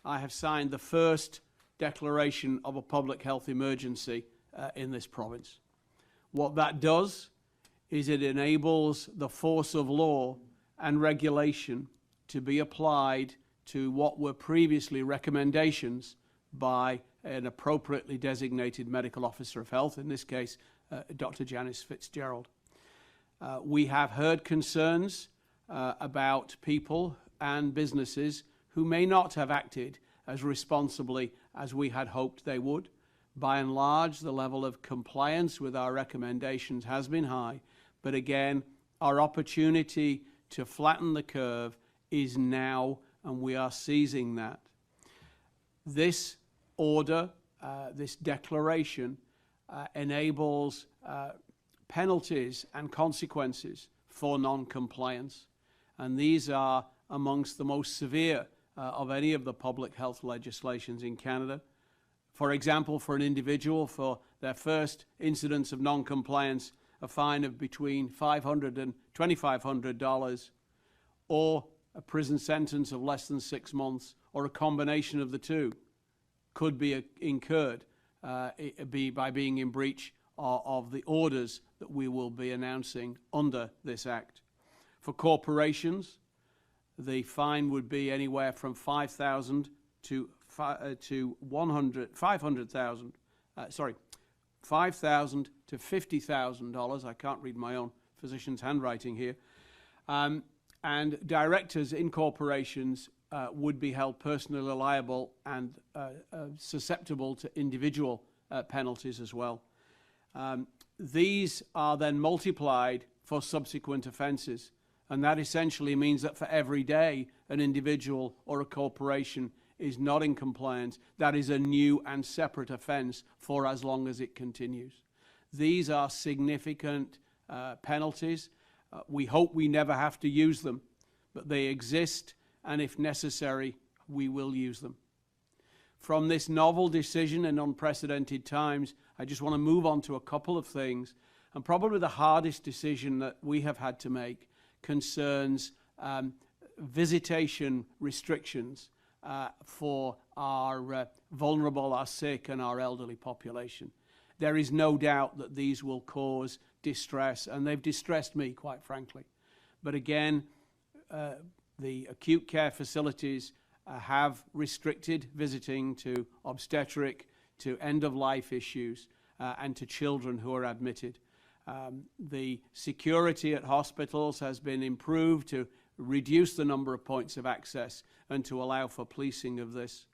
I have signed the first declaration of a public health emergency in this province. What that does is it enables the force of law and regulation to be applied to what were previously recommendations by an appropriately designated medical officer of health, in this case, Dr. Janice Fitzgerald. We have heard concerns about people and businesses who may not have acted as responsibly as we had hoped they would. By and large, the level of compliance with our recommendations has been high, but again, our opportunity to flatten the curve is now, and we are seizing that. This order, this declaration, enables penalties and consequences for non-compliance, and these are amongst the most severe of any of the public health legislations in Canada. For example, for an individual, for their first incidence of non-compliance, a fine of between $500 and $2,500, or a prison sentence of less than 6 months, or a combination of the two, could be incurred by being in breach of the orders that we will be announcing under this Act. For corporations, the fine would be anywhere from $5,000 to $50,000. I can't read my own physician's handwriting here. And directors in corporations would be held personally liable and susceptible to individual penalties as well. These are then multiplied for subsequent offences, and that essentially means that for every day an individual or a corporation is not in compliance, that is a new and separate offence for as long as it continues. These are significant penalties. We hope we never have to use them, but they exist, and if necessary, we will use them. From this novel decision in unprecedented times, I just want to move on to a couple of things, and probably the hardest decision that we have had to make concerns visitation restrictions for our vulnerable, our sick, and our elderly population. There is no doubt that these will cause distress, and they've distressed me, quite frankly. But again, the acute care facilities have restricted visiting to obstetric, to end-of-life issues, and to children who are admitted. The security at hospitals has been improved to reduce the number of points of access and to allow for policing of this.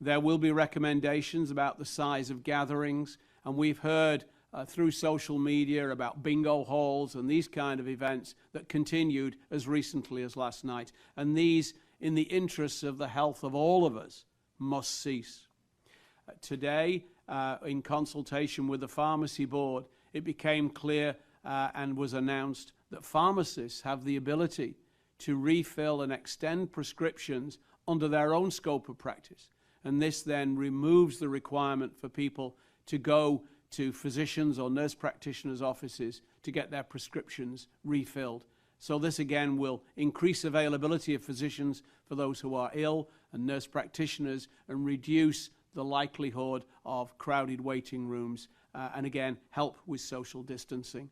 There will be recommendations about the size of gatherings, and we've heard through social media about bingo halls and these kind of events that continued as recently as last night. And these, in the interests of the health of all of us, must cease. Today, in consultation with the Pharmacy Board, it became clear and was announced that pharmacists have the ability to refill and extend prescriptions under their own scope of practice. And this then removes the requirement for people to go to physicians' or nurse practitioners' offices to get their prescriptions refilled. So this again will increase availability of physicians for those who are ill and nurse practitioners, and reduce the likelihood of crowded waiting rooms, and again help with social distancing.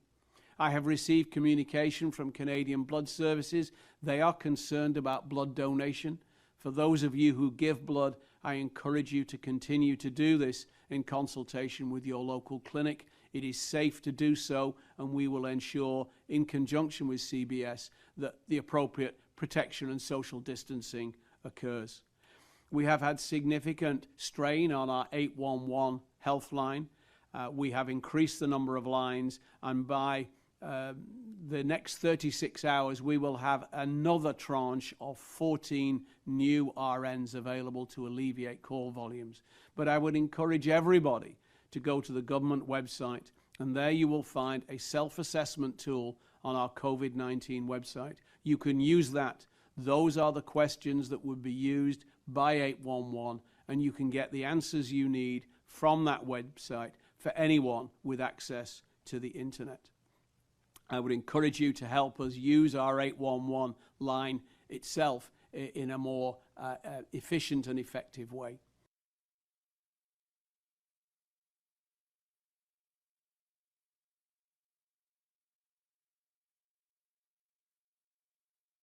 I have received communication from Canadian Blood Services. They are concerned about blood donation. For those of you who give blood, I encourage you to continue to do this in consultation with your local clinic. It is safe to do so, and we will ensure, in conjunction with CBS, that the appropriate protection and social distancing occurs. We have had significant strain on our 811 Healthline. We have increased the number of lines, and by the next 36 hours, we will have another tranche of 14 new RNs available to alleviate call volumes. But I would encourage everybody to go to the government website, and there you will find a self-assessment tool on our COVID-19 website. You can use that. Those are the questions that would be used by 811, and you can get the answers you need from that website for anyone with access to the internet. I would encourage you to help us use our 811 line itself in a more efficient and effective way.